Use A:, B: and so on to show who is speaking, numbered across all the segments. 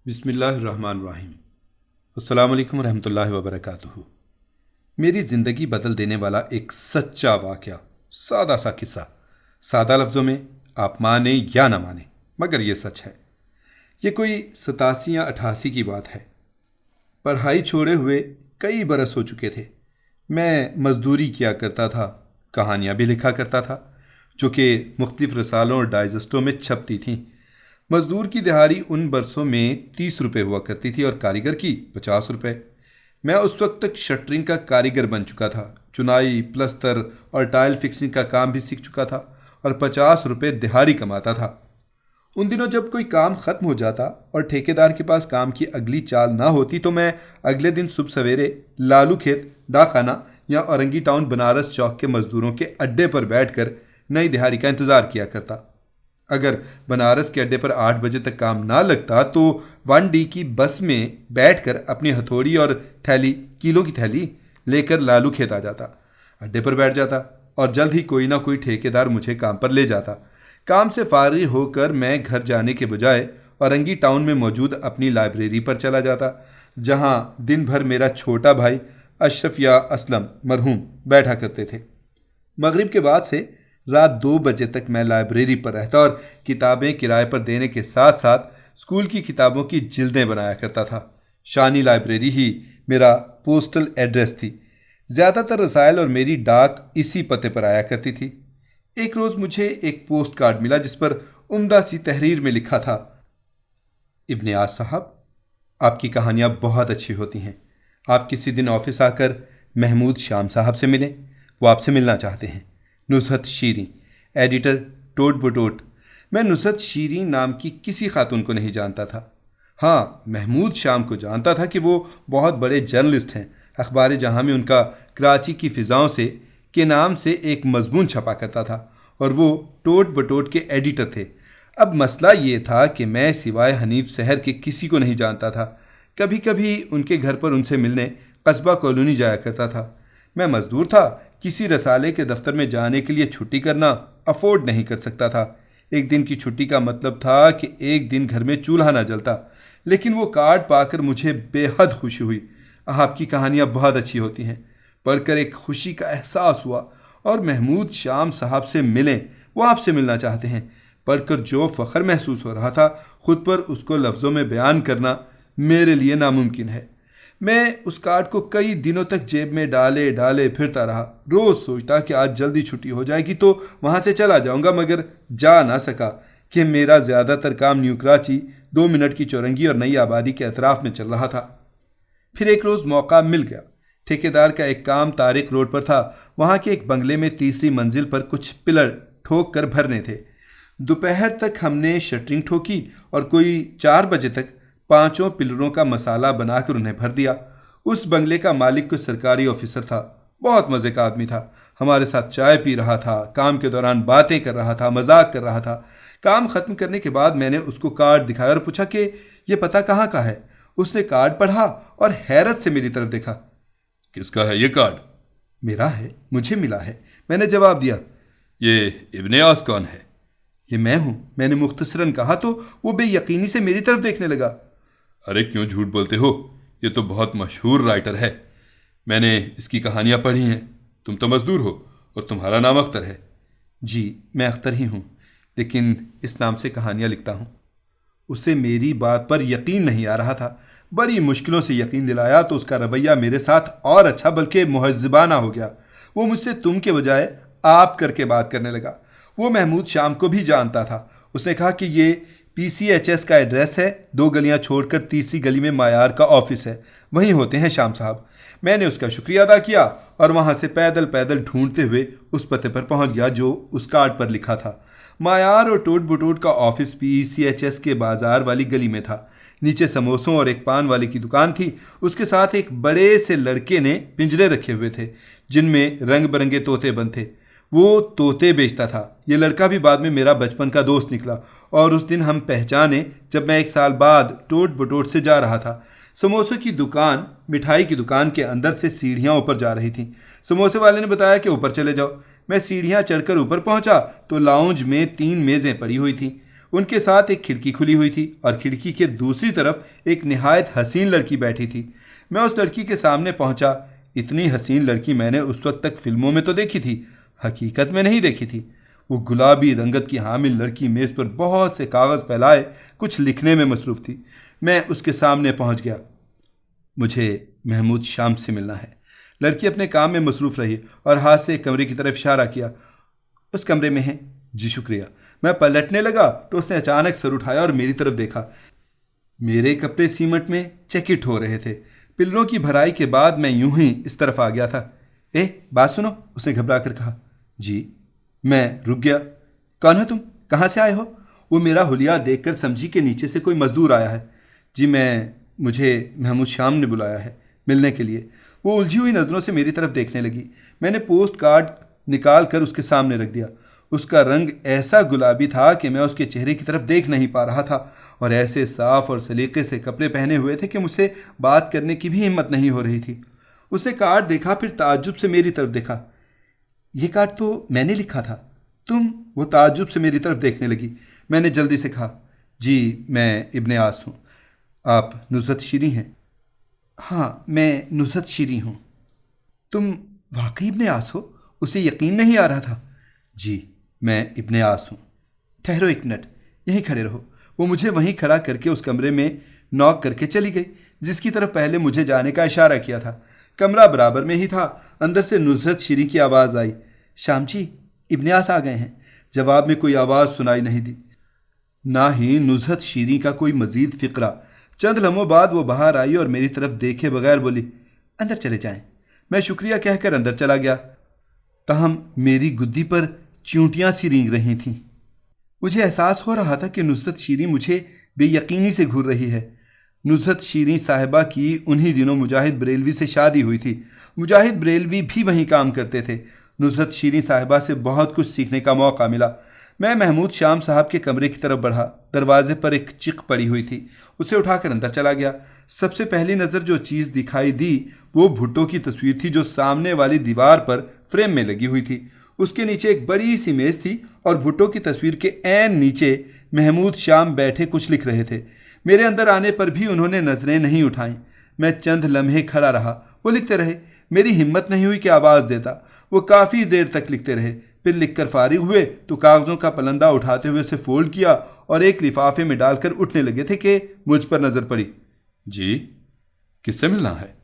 A: बिस्मिल्लाहिर्रहमानिर्रहीम। अस्सलाम वालेकुम रहमतुल्लाहि व बरकातुहू। मेरी ज़िंदगी बदल देने वाला एक सच्चा वाक़या, सादा सा किस्सा। सादा लफ्ज़ों में आप माने या ना माने, मगर ये सच है। ये कोई 87 या 88 की बात है। पढ़ाई छोड़े हुए कई बरस हो चुके थे। मैं मज़दूरी किया करता था, कहानियाँ भी लिखा करता था, जो कि मुख्तलिफ़ रसालों और डाइजेस्टों में छपती थीं। मज़दूर की दिहाड़ी उन बरसों में 30 रुपये हुआ करती थी और कारीगर की 50 रुपये। मैं उस वक्त तक शटरिंग का कारीगर बन चुका था, चुनाई, प्लस्तर और टाइल फिक्सिंग का काम भी सीख चुका था और 50 रुपये दिहाड़ी कमाता था। उन दिनों जब कोई काम ख़त्म हो जाता और ठेकेदार के पास काम की अगली चाल ना होती तो मैं अगले दिन सुबह सवेरे लालू खेत, डाकखाना या औरंगी टाउन बनारस चौक के मज़दूरों के अड्डे पर बैठकर नई दिहाड़ी का इंतज़ार किया करता। अगर बनारस के अड्डे पर 8 बजे तक काम ना लगता तो 1D की बस में बैठकर अपनी हथौड़ी और थैली, किलो की थैली लेकर लालू खेत आ जाता। अड्डे पर बैठ जाता और जल्द ही कोई ना कोई ठेकेदार मुझे काम पर ले जाता। काम से फारिग होकर मैं घर जाने के बजाय औरंगी टाउन में मौजूद अपनी लाइब्रेरी पर चला जाता, जहाँ दिन भर मेरा छोटा भाई अशरफ या असलम मरहूम बैठा करते थे। मगरिब के बाद से रात 2 बजे तक मैं लाइब्रेरी पर रहता और किताबें किराए पर देने के साथ साथ स्कूल की किताबों की जिल्दें बनाया करता था। शानी लाइब्रेरी ही मेरा पोस्टल एड्रेस थी। ज़्यादातर रसायल और मेरी डाक इसी पते पर आया करती थी। एक रोज़ मुझे एक पोस्ट कार्ड मिला जिस पर उम्दा सी तहरीर में लिखा था, इब्ने आज साहब, आपकी कहानियाँ बहुत अच्छी होती हैं। आप किसी दिन ऑफिस आकर महमूद शाम साहब से मिलें, वो आपसे मिलना चाहते हैं। नुसरत शीरी, एडिटर, टोट बटोट। मैं नुसरत शीरी नाम की किसी खातून को नहीं जानता था। हाँ, महमूद शाम को जानता था कि वो बहुत बड़े जर्नलिस्ट हैं। अखबार जहां में उनका कराची की फ़िज़ाओं से के नाम से एक मजमून छपा करता था और वो टोट बटोट के एडिटर थे। अब मसला ये था कि मैं सिवाय हनीफ शहर के किसी को नहीं जानता था। कभी कभी उनके घर पर उनसे मिलने कस्बा कॉलोनी जाया करता था। मैं मज़दूर था, किसी रसाले के दफ्तर में जाने के लिए छुट्टी करना अफोर्ड नहीं कर सकता था। एक दिन की छुट्टी का मतलब था कि एक दिन घर में चूल्हा ना जलता। लेकिन वो कार्ड पाकर मुझे बेहद खुशी हुई। आपकी कहानियाँ बहुत अच्छी होती हैं, पढ़कर एक खुशी का एहसास हुआ। और महमूद शाम साहब से मिलें, वो आपसे मिलना चाहते हैं। पढ़कर जो फ़ख्र महसूस हो रहा था, खुद पर उसको लफ्ज़ों में बयान करना मेरे लिए नामुमकिन है। मैं उस कार्ड को कई दिनों तक जेब में डाले डाले फिरता रहा। रोज़ सोचता कि आज जल्दी छुट्टी हो जाएगी तो वहाँ से चला जाऊँगा, मगर जा ना सका कि मेरा ज़्यादातर काम न्यू कराची, 2 मिनट की चौरंगी और नई आबादी के अतराफ़ में चल रहा था। फिर एक रोज़ मौका मिल गया। ठेकेदार का एक काम तारिक रोड पर था। वहाँ के एक बंगले में तीसरी मंजिल पर कुछ पिलर ठोक कर भरने थे। दोपहर तक हमने शटरिंग ठोकी और कोई 4 बजे तक 5 पिलरों का मसाला बनाकर उन्हें भर दिया। उस बंगले का मालिक कोई सरकारी ऑफिसर था, बहुत मज़े का आदमी था। हमारे साथ चाय पी रहा था, काम के दौरान बातें कर रहा था, मजाक कर रहा था। काम ख़त्म करने के बाद मैंने उसको कार्ड दिखाया और पूछा कि ये पता कहाँ का है। उसने कार्ड पढ़ा और हैरत से मेरी तरफ देखा।
B: किसका है ये कार्ड?
A: मेरा है, मुझे मिला है, मैंने जवाब दिया।
B: ये इब्ने आस कौन है?
A: ये मैं हूँ, मैंने मुख्तसरन कहा तो वो बेयकीनी से मेरी तरफ देखने लगा।
B: अरे क्यों झूठ बोलते हो? ये तो बहुत मशहूर राइटर है, मैंने इसकी कहानियाँ पढ़ी हैं। तुम तो मजदूर हो और तुम्हारा नाम अख्तर है।
A: जी, मैं अख्तर ही हूँ, लेकिन इस नाम से कहानियाँ लिखता हूँ। उसे मेरी बात पर यकीन नहीं आ रहा था। बड़ी मुश्किलों से यकीन दिलाया तो उसका रवैया मेरे साथ और अच्छा, बल्कि मुहज़्ज़बाना हो गया। वो मुझसे तुम के बजाय आप करके बात करने लगा। वो महमूद शाम को भी जानता था। उसने कहा कि ये PCHS का एड्रेस है, 2 गलियां छोड़कर तीसरी गली में मायार का ऑफिस है, वहीं होते हैं शाम साहब। मैंने उसका शुक्रिया अदा किया और वहां से पैदल पैदल ढूंढते हुए उस पते पर पहुंच गया जो उस कार्ड पर लिखा था। मायार और टोट बटोट का ऑफिस PCHS के बाजार वाली गली में था। नीचे समोसों और एक पान वाले की दुकान थी। उसके साथ एक बड़े से लड़के ने पिंजरे रखे हुए थे जिनमें रंग बिरंगे तोते बंद थे। वो तोते बेचता था। ये लड़का भी बाद में मेरा बचपन का दोस्त निकला और उस दिन हम पहचाने जब मैं 1 साल बाद टोट बटोट से जा रहा था। समोसे की दुकान, मिठाई की दुकान के अंदर से सीढ़ियाँ ऊपर जा रही थीं। समोसे वाले ने बताया कि ऊपर चले जाओ। मैं सीढ़ियाँ चढ़कर ऊपर पहुँचा तो लाउंज में 3 मेज़ें पड़ी हुई थीं। उनके साथ एक खिड़की खुली हुई थी और खिड़की के दूसरी तरफ एक निहायत हसीन लड़की बैठी थी। मैं उस लड़की के सामने पहुंचा। इतनी हसीन लड़की मैंने उस वक्त तक फिल्मों में तो देखी थी, हकीकत में नहीं देखी थी। वो गुलाबी रंगत की हामिल लड़की मेज़ पर बहुत से कागज़ फैलाए कुछ लिखने में मसरूफ़ थी। मैं उसके सामने पहुंच गया। मुझे महमूद शाम से मिलना है। लड़की अपने काम में मसरूफ़ रही और हाथ से एक कमरे की तरफ इशारा किया। उस कमरे में है। जी शुक्रिया। मैं पलटने लगा तो उसने अचानक सर उठाया और मेरी तरफ देखा। मेरे कपड़े सीमेंट में चकित हो रहे थे। पिल्लों की भराई के बाद मैं यूं ही इस तरफ आ गया था। बात सुनो, उसने घबरा कर कहा। जी। मैं रुक गया। कौन हो तुम? कहाँ से आए हो? वो मेरा हुलिया देखकर समझी कि नीचे से कोई मजदूर आया है। जी मुझे महमूद शाम ने बुलाया है मिलने के लिए। वो उलझी हुई नज़रों से मेरी तरफ देखने लगी। मैंने पोस्ट कार्ड निकाल कर उसके सामने रख दिया। उसका रंग ऐसा गुलाबी था कि मैं उसके चेहरे की तरफ देख नहीं पा रहा था और ऐसे साफ और सलीके से कपड़े पहने हुए थे कि मुझसे बात करने की भी हिम्मत नहीं हो रही थी। उसने कार्ड देखा, फिर ताज्जुब से मेरी तरफ देखा। ये कार्ड तो मैंने लिखा था। तुम? वो ताज्जुब से मेरी तरफ देखने लगी। मैंने जल्दी से कहा, जी मैं इब्ने आस हूँ। आप नुसरत शीरी हैं? हाँ, मैं नुसरत शीरी हूँ। तुम वाकई इब्ने आस हो? उसे यकीन नहीं आ रहा था। जी मैं इब्ने आस हूँ। ठहरो एक मिनट, यहीं खड़े रहो। वो मुझे वहीं खड़ा करके उस कमरे में नॉक करके चली गई जिसकी तरफ पहले मुझे जाने का इशारा किया था। कमरा बराबर में ही था। अंदर से नुसरत शीरी की आवाज़ आई, शाम जी इब्ने आस आ गए हैं। जवाब में कोई आवाज़ सुनाई नहीं दी, ना ही नुसरत शीरी का कोई मजीद फिक्रा। चंद लम्हों बाद वो बाहर आई और मेरी तरफ देखे बगैर बोली, अंदर चले जाएं। मैं शुक्रिया कहकर अंदर चला गया। ताहम मेरी गुद्दी पर चींटियां सी रेंग रही थीं। मुझे एहसास हो रहा था कि नुसरत शीरी मुझे बेयकीनी से घूर रही है। नुसरत शीरी साहिबा की उन्हीं दिनों मुजाहिद बरेलवी से शादी हुई थी। मुजाहिद बरेलवी भी वहीं काम करते थे। नुसरत शीरी साहिबा से बहुत कुछ सीखने का मौका मिला। मैं महमूद शाम साहब के कमरे की तरफ बढ़ा। दरवाजे पर एक चिक पड़ी हुई थी, उसे उठाकर अंदर चला गया। सबसे पहली नज़र जो चीज़ दिखाई दी वो भुट्टो की तस्वीर थी जो सामने वाली दीवार पर फ्रेम में लगी हुई थी। उसके नीचे एक बड़ी सी मेज़ थी और भुट्टो की तस्वीर के ऐन नीचे महमूद शाम बैठे कुछ लिख रहे थे। मेरे अंदर आने पर भी उन्होंने नज़रें नहीं उठाईं। मैं चंद लम्हे खड़ा रहा। वो लिखते रहे। मेरी हिम्मत नहीं हुई कि आवाज़ देता। वो काफ़ी देर तक लिखते रहे। फिर लिखकर फारिग हुए तो कागज़ों का पलंदा उठाते हुए उसे फोल्ड किया और एक लिफाफे में डालकर उठने लगे थे कि मुझ पर नज़र पड़ी।
B: जी किससे मिलना है?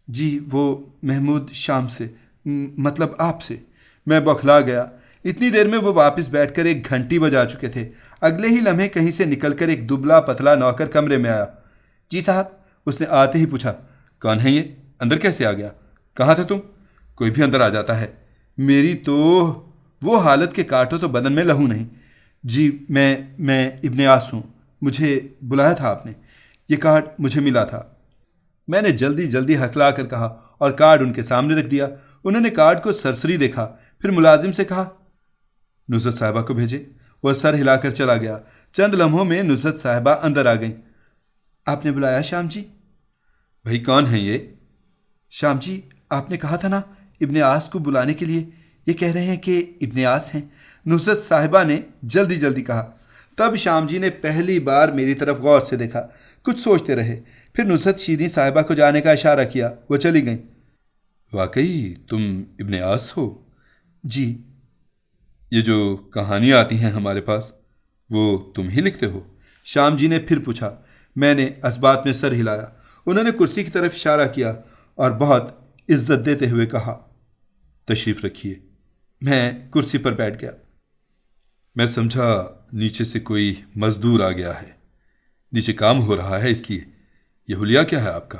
A: जी वो महमूद शाम से, मतलब आपसे। मैं बौखला गया। इतनी देर में वो वापस बैठकर एक घंटी बजा चुके थे। अगले ही लम्हे कहीं से निकलकर एक दुबला पतला नौकर कमरे में आया। जी साहब, उसने आते ही पूछा।
B: कौन है ये? अंदर कैसे आ गया? कहाँ थे तुम? कोई भी अंदर आ जाता है।
A: मेरी तो वो हालत के काटो तो बदन में लहू नहीं। जी मैं इब्ने आस हूँ। मुझे बुलाया था आपने। ये कार्ड मुझे मिला था। मैंने जल्दी जल्दी हकला कर कहा और कार्ड उनके सामने रख दिया। उन्होंने कार्ड को सरसरी देखा, फिर मुलाजिम से कहा, नुसरत साहिबा को भेजे। वह सर हिलाकर चला गया। चंद लम्हों में नुसरत साहिबा अंदर आ गईं। आपने बुलाया श्याम जी?
B: भाई कौन है ये?
A: श्याम जी, आपने कहा था ना इब्ने आस को बुलाने के लिए। ये कह रहे हैं कि इब्ने आस हैं। नुसरत साहिबा ने जल्दी जल्दी कहा। तब श्याम जी ने पहली बार मेरी तरफ गौर से देखा। कुछ सोचते रहे। फिर नुसरत शीरी साहिबा को जाने का इशारा किया। वो चली गईं।
B: वाकई तुम इब्ने आस हो?
A: जी।
B: ये जो कहानियाँ आती हैं हमारे पास वो तुम ही लिखते हो?
A: श्याम जी ने फिर पूछा। मैंने असबात में सर हिलाया। उन्होंने कुर्सी की तरफ इशारा किया और बहुत इज्जत देते हुए कहा,
B: तशरीफ़ रखिए।
A: मैं कुर्सी पर बैठ गया।
B: मैं समझा नीचे से कोई मजदूर आ गया है, नीचे काम हो रहा है इसलिए। यह हुलिया क्या है आपका?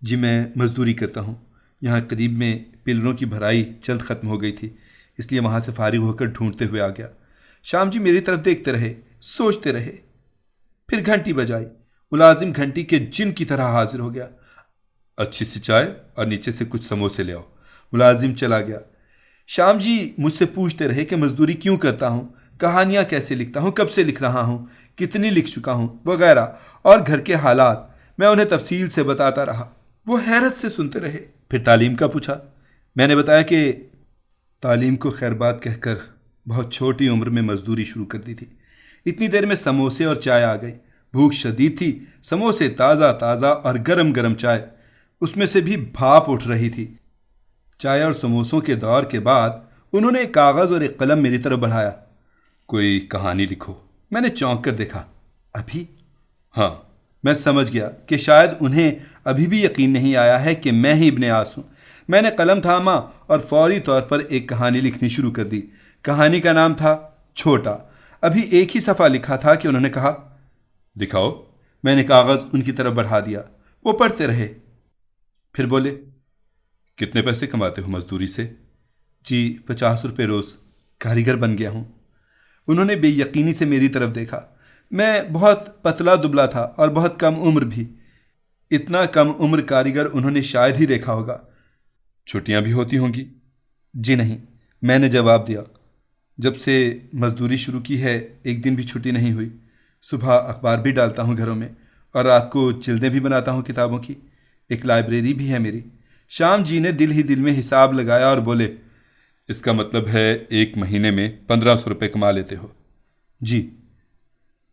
A: जी मैं मजदूरी करता हूँ। यहाँ करीब में पिलरों की भराई जल्द ख़त्म हो गई थी, इसलिए वहाँ से फारिग होकर ढूंढते हुए आ गया। श्याम जी मेरी तरफ देखते रहे, सोचते रहे। फिर घंटी बजाई। मुलाजिम घंटी के जिन की तरह हाजिर हो गया।
B: अच्छी सी चाय और नीचे से कुछ समोसे ले आओ।
A: मुलाजिम चला गया। श्याम जी मुझसे पूछते रहे कि मजदूरी क्यों करता हूँ, कहानियाँ कैसे लिखता हूँ, कब से लिख रहा हूँ, कितनी लिख चुका हूँ वगैरह, और घर के हालात। मैं उन्हें तफसील से बताता रहा। वो हैरत से सुनते रहे। फिर तालीम का पूछा। मैंने बताया कि तालीम को खैरबाद कहकर बहुत छोटी उम्र में मजदूरी शुरू कर दी थी। इतनी देर में समोसे और चाय आ गई। भूख शदीद थी। समोसे ताज़ा ताज़ा और गरम गरम चाय, उसमें से भी भाप उठ रही थी। चाय और समोसों के दौर के बाद उन्होंने एक कागज़ और एक कलम मेरी तरफ बढ़ाया।
B: कोई कहानी लिखो।
A: मैंने चौंक कर देखा। अभी?
B: हाँ।
A: मैं समझ गया कि शायद उन्हें अभी भी यकीन नहीं आया है कि मैं ही इब्ने आस हूँ। मैंने कलम थामा और फौरी तौर पर एक कहानी लिखनी शुरू कर दी। कहानी का नाम था छोटा। अभी एक ही सफ़ा लिखा था कि उन्होंने कहा,
B: दिखाओ।
A: मैंने कागज़ उनकी तरफ बढ़ा दिया। वो पढ़ते रहे। फिर बोले,
B: कितने पैसे कमाते हो मजदूरी से?
A: जी 50 रुपये रोज़। कारीगर बन गया हूँ। उन्होंने बेयकीनी से मेरी तरफ देखा। मैं बहुत पतला दुबला था और बहुत कम उम्र भी। इतना कम उम्र कारीगर उन्होंने शायद ही देखा होगा।
B: छुट्टियां भी होती होंगी?
A: जी नहीं, मैंने जवाब दिया। जब से मजदूरी शुरू की है एक दिन भी छुट्टी नहीं हुई। सुबह अखबार भी डालता हूँ घरों में और रात को चिल्दें भी बनाता हूँ किताबों की। एक लाइब्रेरी भी है मेरी। श्याम जी ने दिल ही दिल में हिसाब लगाया और बोले,
B: इसका मतलब है 1 महीने में 1500 रुपये कमा लेते हो?
A: जी।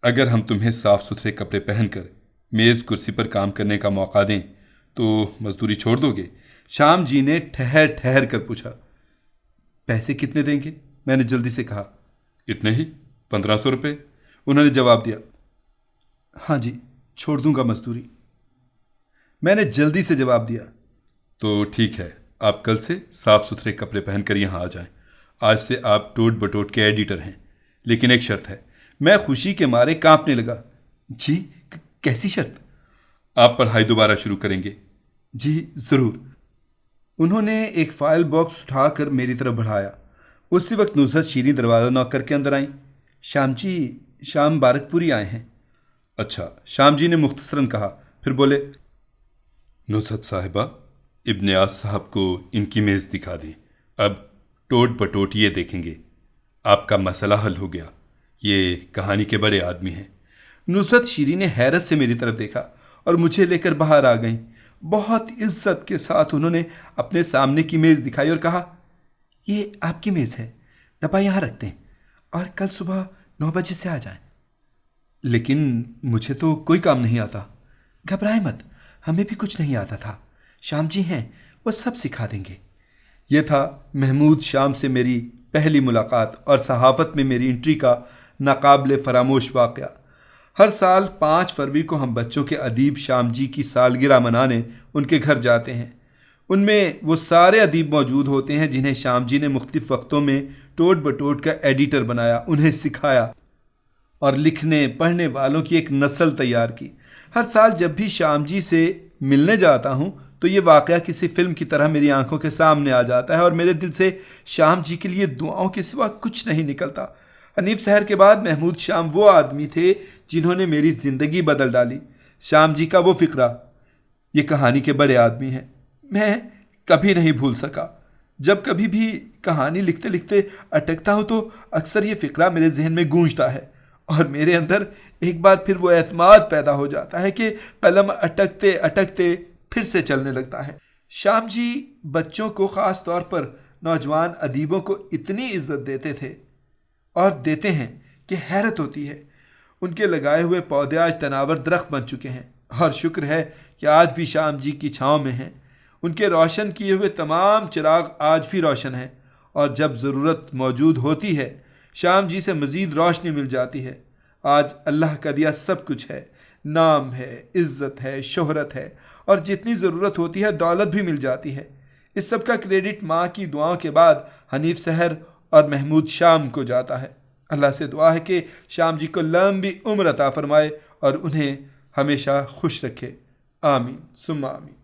B: अगर हम तुम्हें साफ सुथरे कपड़े पहनकर मेज़ कुर्सी पर काम करने का मौका दें तो मजदूरी छोड़ दोगे?
A: श्याम जी ने ठहर ठहर कर पूछा। पैसे कितने देंगे? मैंने जल्दी से कहा।
B: इतने ही, 1500 रुपये।
A: उन्होंने जवाब दिया। हाँ जी, छोड़ दूंगा मजदूरी। मैंने जल्दी से जवाब दिया।
B: तो ठीक है, आप कल से साफ सुथरे कपड़े पहनकर यहाँ आ जाएं। आज से आप टोट बटोट के एडिटर हैं, लेकिन एक शर्त है।
A: मैं खुशी के मारे कांपने लगा। जी, कैसी शर्त?
B: आप पढ़ाई दोबारा शुरू करेंगे।
A: जी ज़रूर। उन्होंने एक फाइल बॉक्स उठाकर मेरी तरफ बढ़ाया। उसी वक्त नुसरत शीरी दरवाज़ा नॉक करके अंदर आई। श्याम जी, शाम बारकपुरी आए हैं।
B: अच्छा,
A: श्याम जी ने मुख्तसरन कहा। फिर बोले,
B: नुसरत साहिबा, इब्ने आस साहब को इनकी मेज़ दिखा दी। अब टोट बटोट ये देखेंगे। आपका मसला हल हो गया। ये कहानी के बड़े आदमी हैं।
A: नुसरत शीरी ने हैरत से मेरी तरफ देखा और मुझे लेकर बाहर आ गईं। बहुत इज्जत के साथ उन्होंने अपने सामने की मेज़ दिखाई और कहा, ये आपकी मेज़ है, डब्बा यहाँ रखते हैं और कल सुबह 9 बजे से आ जाएं। लेकिन मुझे तो कोई काम नहीं आता। घबराए मत, हमें भी कुछ नहीं आता था। श्याम जी हैं, वो सब सिखा देंगे। यह था महमूद श्याम से मेरी पहली मुलाकात और सहाफ़त में मेरी एंट्री का नाकाबिले फरामोश वाक़या। हर साल 5 फरवरी को हम बच्चों के अदीब श्याम जी की सालगिरह मनाने उनके घर जाते हैं। उनमें वो सारे अदीब मौजूद होते हैं जिन्हें श्याम जी ने मुख्तलिफ़ वक्तों में टोट बटोट का एडिटर बनाया, उन्हें सिखाया और लिखने पढ़ने वालों की एक नस्ल तैयार की। हर साल जब भी श्याम जी से मिलने जाता हूँ तो ये वाक़या किसी फ़िल्म की तरह मेरी आंखों के सामने आ जाता है और मेरे दिल से श्याम जी के लिए दुआओं के सिवा कुछ नहीं निकलता। हनीफ सहर के बाद महमूद श्याम वो आदमी थे जिन्होंने मेरी ज़िंदगी बदल डाली। श्याम जी का वो फ़िक्रा, ये कहानी के बड़े आदमी हैं, मैं कभी नहीं भूल सका। जब कभी भी कहानी लिखते लिखते अटकता हूँ तो अक्सर ये फ़िक्रा मेरे जहन में गूंजता है और मेरे अंदर एक बार फिर वो एतमाद पैदा हो जाता है कि कलम अटकते अटकते फिर से चलने लगता है। श्याम जी बच्चों को ख़ास तौर पर नौजवान अदीबों को इतनी इज्जत देते थे और देते हैं कि हैरत होती है। उनके लगाए हुए पौधे आज तनावर दरख्त बन चुके हैं और शुक्र है कि आज भी श्याम जी की छाँव में हैं। उनके रोशन किए हुए तमाम चिराग आज भी रोशन हैं और जब ज़रूरत मौजूद होती है श्याम जी से मज़ीद रोशनी मिल जाती है। आज अल्लाह का दिया सब कुछ है, नाम है, इज़्ज़त है, शोहरत है और जितनी ज़रूरत होती है दौलत भी मिल जाती है। इस सब का क्रेडिट माँ की दुआओं के बाद हनीफ सहर और महमूद श्याम को जाता है। अल्लाह से दुआ है कि श्याम जी को लंबी उम्र अता फरमाए और उन्हें हमेशा खुश रखे। आमीन सुम्मा आमीन।